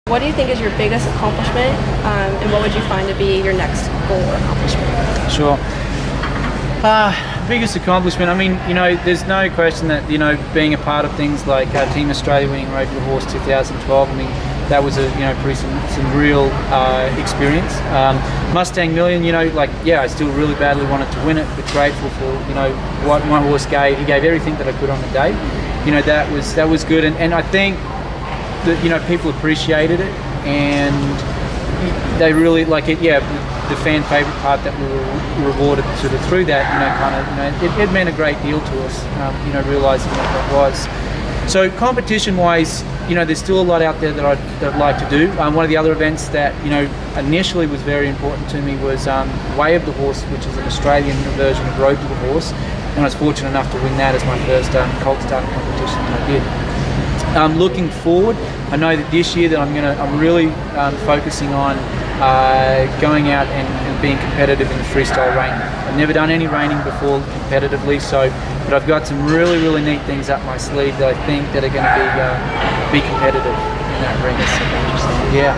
What do you think is your biggest accomplishment, and what would you find to be your next goal or accomplishment? Sure. Biggest accomplishment, I mean, there's no question that, being a part of things like Team Australia winning Road to the Horse 2012, I mean, that was some real experience. Mustang Million, I still really badly wanted to win it, but grateful for, what my horse gave. He gave everything that I could on the day. That was good, and I think that, people appreciated it, and they really the fan favorite part that we were rewarded sort of through that, it meant a great deal to us, realizing what that was. So competition wise, there's still a lot out there that I'd like to do. One of the other events that, initially was very important to me was Way of the Horse, which is an Australian version of Road to the Horse, and I was fortunate enough to win that as my first colt starting competition that I did. Looking forward, I know that this year that I'm really focusing on going out and being competitive in the freestyle reining. I've never done any reining before competitively, but I've got some really neat things up my sleeve that I think that are going to be competitive in that arena. Yeah.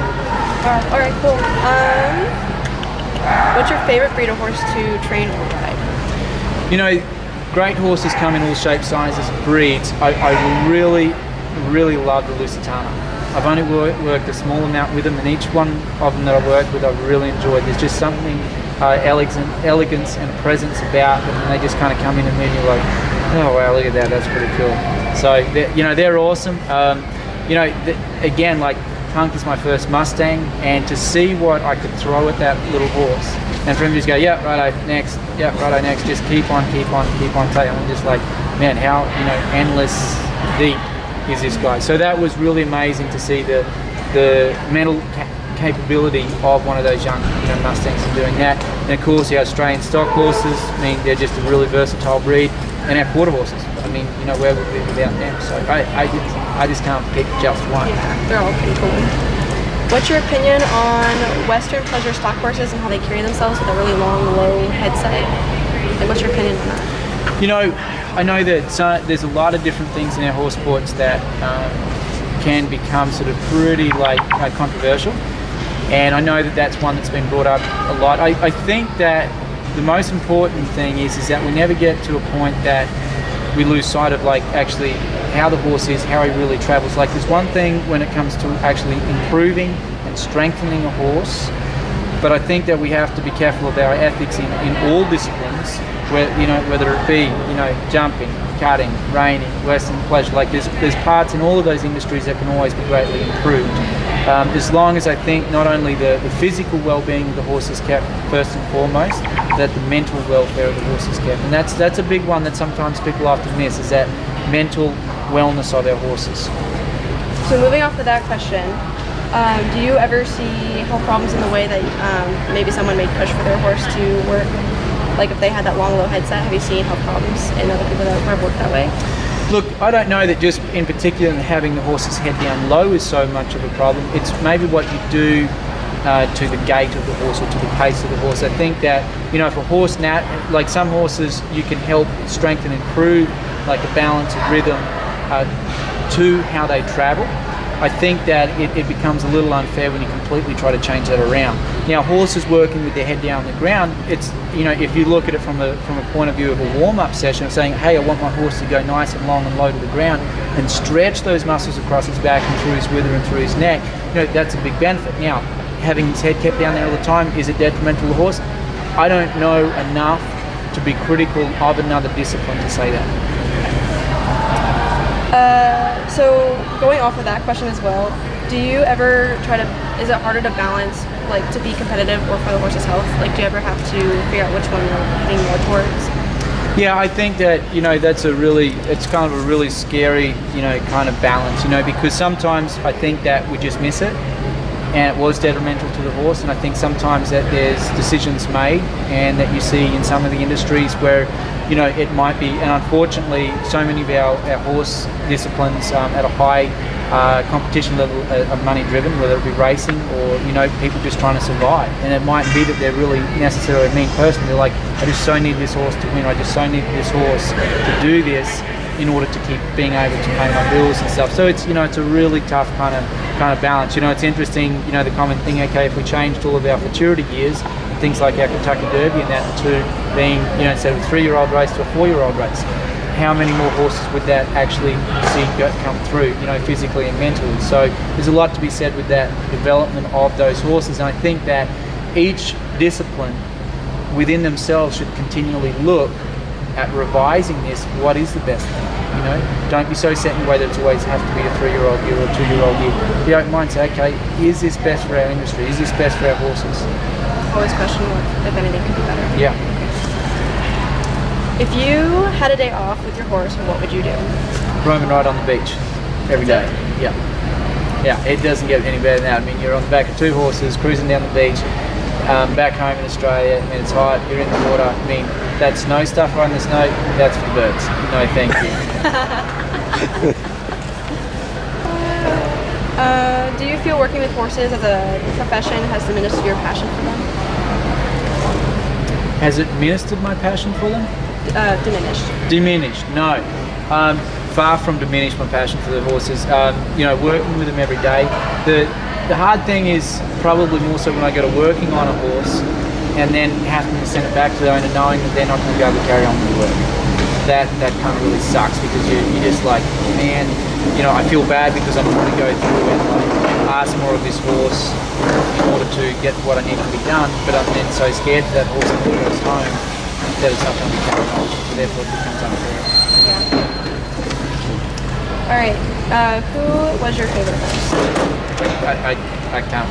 All right, cool. What's your favorite breed of horse to train or ride? Great horses come in all shapes, sizes, breeds. I really love the Lusitano. I've only worked a small amount with them, and each one of them that I've worked with I've really enjoyed. There's just something elegance and presence about them, and they just kind of come in and meet you like, oh wow, look at that, that's pretty cool. So they're awesome. Again, like Punk is my first Mustang, and to see what I could throw at that little horse, and for him to just go, yeah, righto, next, yeah, righto, next, just keep on taking. I'm just like, man, how endless deep is this guy. So that was really amazing to see the mental capability of one of those young Mustangs in doing that. And of course, our Australian stock horses, I mean, they're just a really versatile breed, and our quarter horses. I mean, where would we be without them? So I just can't pick just one. Yeah, they're all pretty cool. What's your opinion on Western pleasure stock horses and how they carry themselves with a really long, low headset? And what's your opinion on that? I know that there's a lot of different things in our horse sports that can become sort of pretty controversial, and I know that that's one that's been brought up a lot. I think that the most important thing is that we never get to a point that we lose sight of actually how the horse is, how he really travels. There's one thing when it comes to actually improving and strengthening a horse, but I think that we have to be careful of our ethics in all disciplines, whether it be jumping, cutting, reining, western pleasure. There's parts in all of those industries that can always be greatly improved, as long as I think not only the physical well-being of the horse is kept first and foremost, that the mental welfare of the horse is kept. And that's a big one that sometimes people often miss, is that mental wellness of our horses. So moving off of that question, do you ever see health problems in the way that maybe someone may push for their horse to work? If they had that long, low headset, have you seen health problems in other people that have worked that way? Look, I don't know that just in particular having the horse's head down low is so much of a problem. It's maybe what you do to the gait of the horse or to the pace of the horse. I think that, if a horse, some horses, you can help strengthen and improve the balance and rhythm to how they travel. I think that it becomes a little unfair when you completely try to change that around. Now, horses working with their head down on the ground, it's, if you look at it from a point of view of a warm-up session of saying, hey, I want my horse to go nice and long and low to the ground and stretch those muscles across his back and through his wither and through his neck, that's a big benefit. Now, having his head kept down there all the time, is it detrimental to the horse? I don't know enough to be critical of another discipline to say that. So going off of that question as well, do you ever is it harder to balance, to be competitive or for the horse's health? Do you ever have to figure out which one you're heading more towards? Yeah, I think that, it's kind of a really scary, kind of balance, because sometimes I think that we just miss it and it was detrimental to the horse, and I think sometimes that there's decisions made and that you see in some of the industries where it might be, and unfortunately so many of our horse disciplines at a high competition level are money driven, whether it be racing or people just trying to survive, and it might be that they're really necessarily a mean person. They're like, I just so need this horse to win, I just so need this horse to do this, in order to keep being able to pay my bills and stuff. So it's, it's a really tough kind of balance. It's interesting, the common thing, okay, if we changed all of our futurity years, things like our Kentucky Derby and that, to being, instead of a 3-year-old race to a 4-year-old race, how many more horses would that actually see come through, physically and mentally? So there's a lot to be said with that development of those horses, and I think that each discipline within themselves should continually look at revising this. What is the best thing? Don't be so set in your way that it's always have to be a 3-year-old year or a 2-year-old year. Be open minded, say, okay, is this best for our industry? Is this best for our horses? Always question if anything could be better. Yeah. If you had a day off with your horse, what would you do? Roam and ride on the beach every day. Yeah. Yeah, it doesn't get any better than that. I mean, you're on the back of 2 horses, cruising down the beach, back home in Australia. I mean, it's hot, you're in the water. I mean, that snow stuff on the snow, that's for the birds. No, thank you. Do you feel working with horses as a profession has diminished your passion for them? Has it ministered my passion for them? Diminished. Diminished, no. Far from diminished my passion for the horses. Working with them every day. The hard thing is probably more so when I go to working on a horse and then having to send it back to the owner knowing that they're not going to be able to carry on with the work. That kind of really sucks, because you're just like, man, I feel bad because I'm trying to go through and ask more of this horse in order to get what I need to be done, but I'm then so scared that horse when it goes home that it's not going to be carried on, so therefore it becomes unfair. All right. Who was your favorite horse? I can't.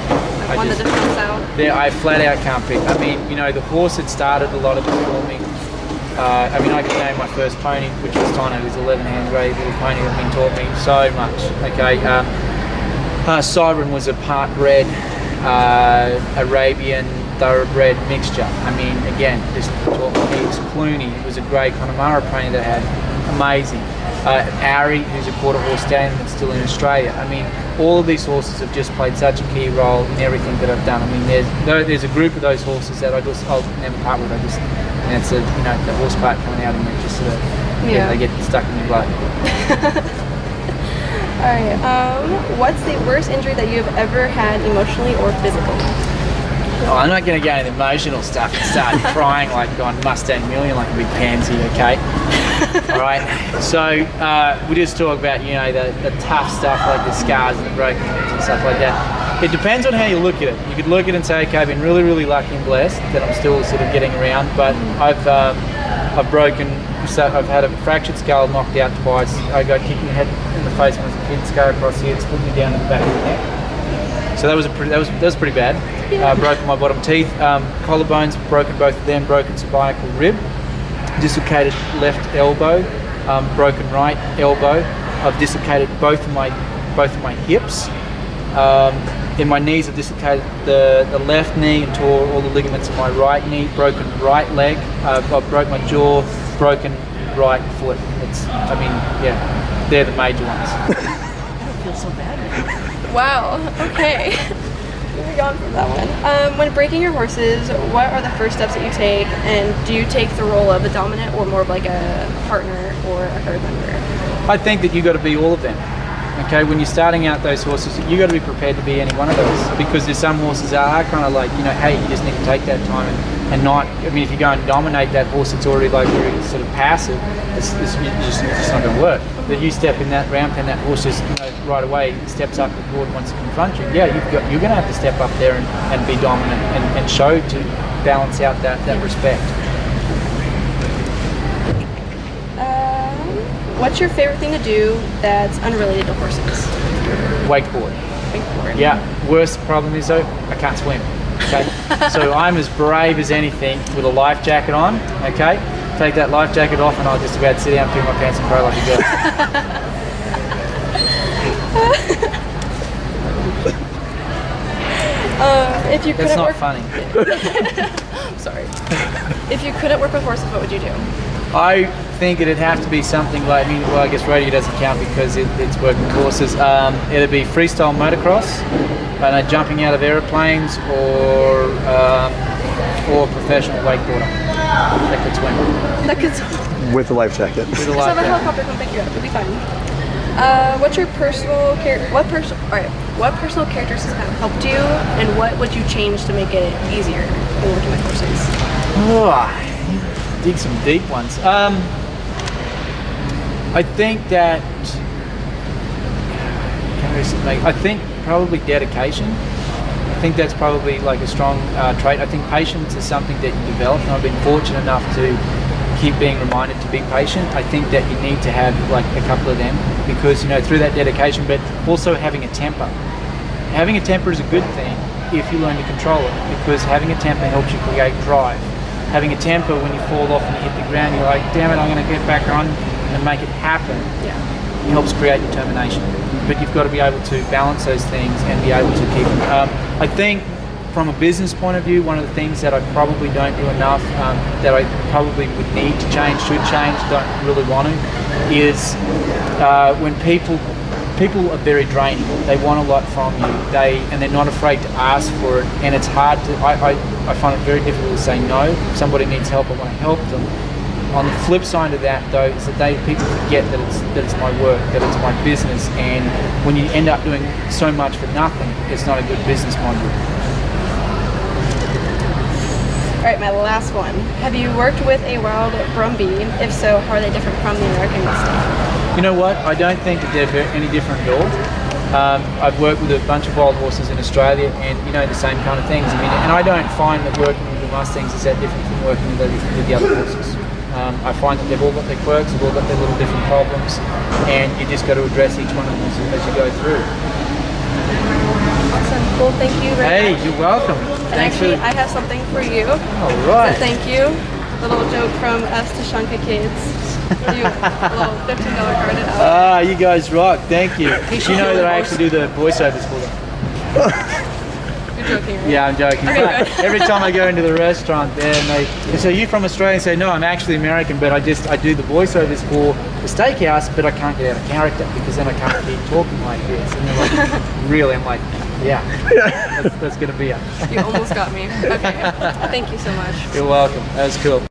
One that just comes out? Yeah, I flat out can't pick. I mean, the horse had started a lot of it for me. I can name my first pony, which was Tino, who's 11-hand grey little pony that been taught me so much. Okay. Siren was a part bred Arabian thoroughbred mixture. I mean, again, just taught me. It was Clooney. It was a grey Connemara pony that had amazing. Ari, who's a quarter horse stallion that's still in Australia. I mean, all of these horses have just played such a key role in everything that I've done. I mean, there's a group of those horses that I'll never part with. And it's the horse part coming out and it just sort of, they get stuck in your blood. All right. What's the worst injury that you've ever had emotionally or physically? Oh, I'm not going to go into emotional stuff and start crying like on Mustang Million like a big pansy, okay? All right. So we just talk about, the tough stuff like the scars and the broken ribs and stuff like that. It depends on how you look at it. You could look at it and say, okay, I've been really, really lucky and blessed that I'm still sort of getting around, but I've had a fractured skull, knocked out twice. I got kicked in the head in the face when I was a kid, scar across here, split me down in the back of the neck. So that was pretty bad. Broken my bottom teeth, collarbones broken, both of them, broken cervical rib, dislocated left elbow, broken right elbow. I've dislocated both of my hips. In my knees, I've dislocated the left knee and tore all the ligaments of my right knee, broken right leg. I broke my jaw, broken right foot. They're the major ones. I don't feel so bad. Wow, okay. Moving on from that one. When breaking your horses, what are the first steps that you take, and do you take the role of a dominant or more of like a partner or a herd member? I think that you got to be all of them. Okay, when you're starting out those horses, you got to be prepared to be any one of those, because there's some horses that are kind of like, hey, you just need to take that time and not, if you go and dominate that horse, it's already like very sort of passive, it's just not going to work. But you step in that ramp and that horse just right away steps up the board and wants to confront you. Yeah, you're going to have to step up there and be dominant and show to balance out that respect. What's your favorite thing to do that's unrelated to horses? Wakeboard. Wakeboard. Yeah. Worst problem is though, I can't swim. Okay. So I'm as brave as anything with a life jacket on. Okay. Take that life jacket off and I'll just about sit down, pee my pants and cry like a girl. If you That's couldn't not work... funny. Sorry. If you couldn't work with horses, what would you do? I think it'd have to be something like, I guess radio doesn't count because it's working with horses. It'd be freestyle motocross, jumping out of aeroplanes, or professional wakeboarder that could swim. That could swim. with the life jacket. With a Just life have a jacket. helicopter come pick you up. It'll be fine. What's your personal what personal characteristics have helped you, and what would you change to make it easier when working with horses? Oh, dig some deep ones. I think that I think probably dedication. I think that's probably like a strong trait. I think patience is something that you develop, and I've been fortunate enough to keep being reminded to be patient. I think that you need to have like a couple of them because, you know, through that dedication, but also having a temper. Having a temper is a good thing if you learn to control it, because having a temper helps you create drive. Having a temper, when you fall off and you hit the ground, you're like, damn it, I'm going to get back on and make it happen. Yeah. It helps create determination. But you've got to be able to balance those things and be able to keep them. I think from a business point of view, one of the things that I probably don't do enough, that I probably would need to change, should change, don't really want to, is when people are very draining. They want a lot from you. And they're not afraid to ask for it. And it's hard to. I find it very difficult to say no. If somebody needs help, I want to help them. On the flip side of that, though, is that people forget that it's my work, that it's my business, and when you end up doing so much for nothing, it's not a good business model. All right, my last one. Have you worked with a wild Brumby? If so, how are they different from the American Mustang? You know what? I don't think that they're any different at all. I've worked with a bunch of wild horses in Australia, and you know the same kind of things. I mean, and I don't find that working with the Mustangs is that different from working with the other horses. I find that they've all got their quirks, they've all got their little different problems, and you just got to address each one of them as you go through. Awesome. Well, thank you very much. Hey, you're welcome. And actually, I have something for you. All right. So thank you. A little joke from us Tashunka kids. You, a little $15 card it out. Ah, you guys rock. Thank you. You know that I actually do the voiceovers for them. You're joking, right? Yeah, I'm joking. Okay, But good. every time I go into the restaurant there, and they say, "You from Australia?" and say, "No, I'm actually American, but I do the voiceovers for the steakhouse, but I can't get out of character because then I can't keep talking like this." And they're like, "Really?" I'm like, "Yeah, that's gonna be it." You almost got me. Okay. Thank you so much. You're welcome. That was cool.